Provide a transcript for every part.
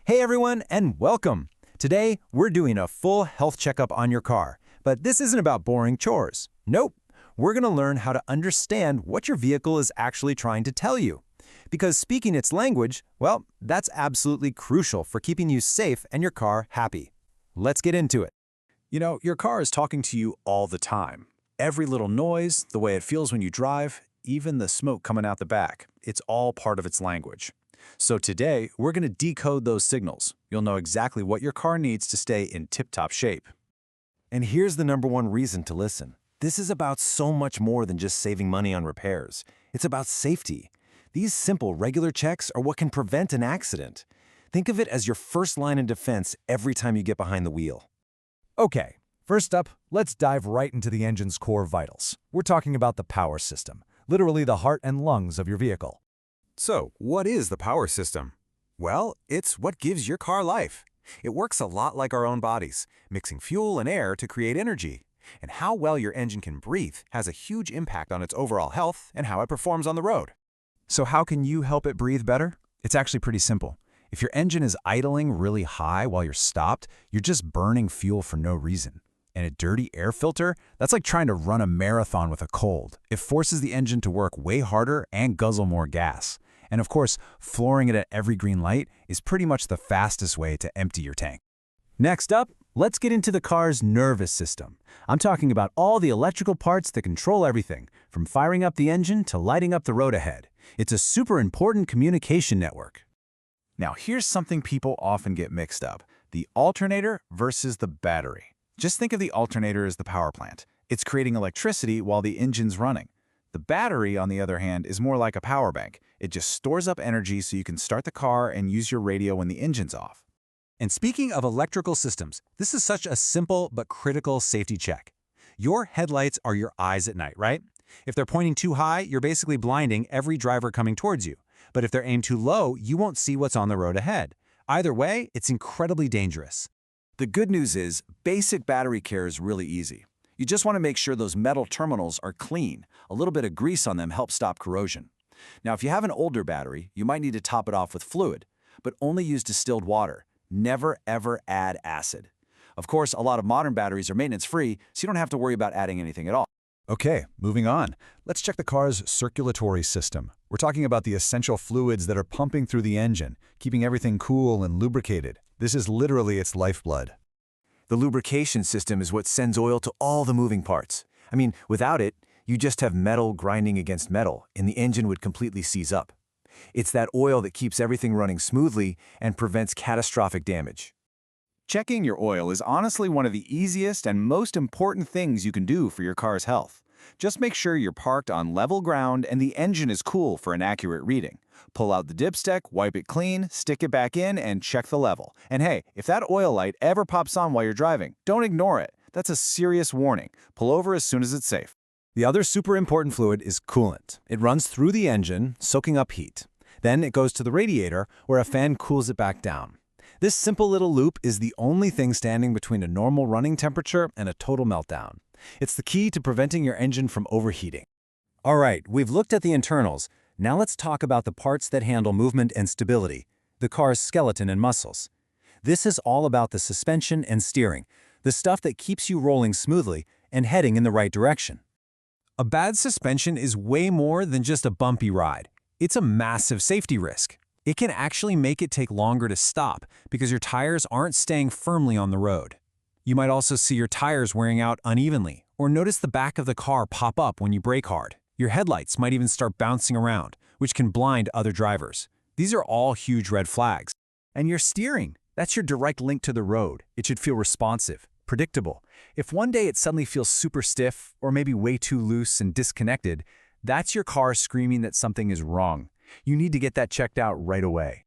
Hey everyone, and welcome! Today, we're doing a full health checkup on your car, but this isn't about boring chores. Nope, we're going to learn how to understand what your vehicle is actually trying to tell you. Because speaking its language, well, that's absolutely crucial for keeping you safe and your car happy. Let's get into it. You know, your car is talking to you all the time. Every little noise, the way it feels when you drive, even the smoke coming out the back, it's all part of its language. So today, we're going to decode those signals. You'll know exactly what your car needs to stay in tip-top shape. And here's the #1 reason to listen. This is about so much more than just saving money on repairs. It's about safety. These simple, regular checks are what can prevent an accident. Think of it as your first line of defense every time you get behind the wheel. Okay, first up, let's dive right into the engine's core vitals. We're talking about the power system, literally the heart and lungs of your vehicle. So, what is the power system? Well, it's what gives your car life. It works a lot like our own bodies, mixing fuel and air to create energy. And how well your engine can breathe has a huge impact on its overall health and how it performs on the road. So how can you help it breathe better? It's actually pretty simple. If your engine is idling really high while you're stopped, you're just burning fuel for no reason. And a dirty air filter, that's like trying to run a marathon with a cold. It forces the engine to work way harder and guzzle more gas. And of course, flooring it at every green light is pretty much the fastest way to empty your tank. Next up, let's get into the car's nervous system. I'm talking about all the electrical parts that control everything, from firing up the engine to lighting up the road ahead. It's a super important communication network. Now here's something people often get mixed up: the alternator versus the battery. Just think of the alternator as the power plant. It's creating electricity while the engine's running. The battery, on the other hand, is more like a power bank. It just stores up energy so you can start the car and use your radio when the engine's off. And speaking of electrical systems, this is such a simple but critical safety check. Your headlights are your eyes at night, right? If they're pointing too high, you're basically blinding every driver coming towards you. But if they're aimed too low, you won't see what's on the road ahead. Either way, it's incredibly dangerous. The good news is, basic battery care is really easy. You just want to make sure those metal terminals are clean. A little bit of grease on them helps stop corrosion. Now, if you have an older battery, you might need to top it off with fluid, but only use distilled water. Never, ever add acid. Of course, a lot of modern batteries are maintenance-free, so you don't have to worry about adding anything at all. Okay, moving on. Let's check the car's circulatory system. We're talking about the essential fluids that are pumping through the engine, keeping everything cool and lubricated. This is literally its lifeblood. The lubrication system is what sends oil to all the moving parts. I mean, without it, you just have metal grinding against metal, and the engine would completely seize up. It's that oil that keeps everything running smoothly and prevents catastrophic damage. Checking your oil is honestly one of the easiest and most important things you can do for your car's health. Just make sure you're parked on level ground and the engine is cool for an accurate reading. Pull out the dipstick, wipe it clean, stick it back in, and check the level. And hey, if that oil light ever pops on while you're driving, don't ignore it. That's a serious warning. Pull over as soon as it's safe. The other super important fluid is coolant. It runs through the engine, soaking up heat. Then it goes to the radiator, where a fan cools it back down. This simple little loop is the only thing standing between a normal running temperature and a total meltdown. It's the key to preventing your engine from overheating. All right, we've looked at the internals. Now let's talk about the parts that handle movement and stability, the car's skeleton and muscles. This is all about the suspension and steering, the stuff that keeps you rolling smoothly and heading in the right direction. A bad suspension is way more than just a bumpy ride. It's a massive safety risk. It can actually make it take longer to stop because your tires aren't staying firmly on the road. You might also see your tires wearing out unevenly or notice the back of the car pop up when you brake hard. Your headlights might even start bouncing around, which can blind other drivers. These are all huge red flags. And your steering, that's your direct link to the road. It should feel responsive, predictable. If one day it suddenly feels super stiff or maybe way too loose and disconnected, that's your car screaming that something is wrong. You need to get that checked out right away.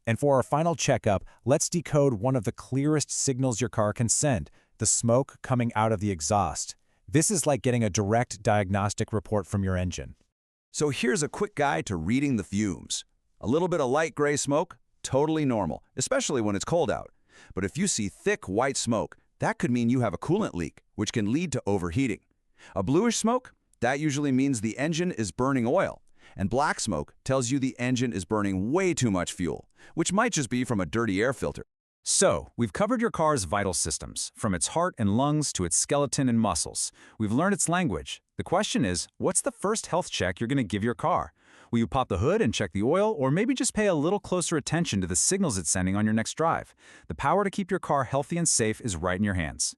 And for our final checkup, let's decode one of the clearest signals your car can send, the smoke coming out of the exhaust. This is like getting a direct diagnostic report from your engine. So here's a quick guide to reading the fumes. A little bit of light gray smoke, totally normal, especially when it's cold out. But if you see thick white smoke, that could mean you have a coolant leak, which can lead to overheating. A bluish smoke, that usually means the engine is burning oil. And black smoke tells you the engine is burning way too much fuel, which might just be from a dirty air filter. So, we've covered your car's vital systems, from its heart and lungs to its skeleton and muscles. We've learned its language. The question is, what's the first health check you're going to give your car? Will you pop the hood and check the oil, or maybe just pay a little closer attention to the signals it's sending on your next drive? The power to keep your car healthy and safe is right in your hands.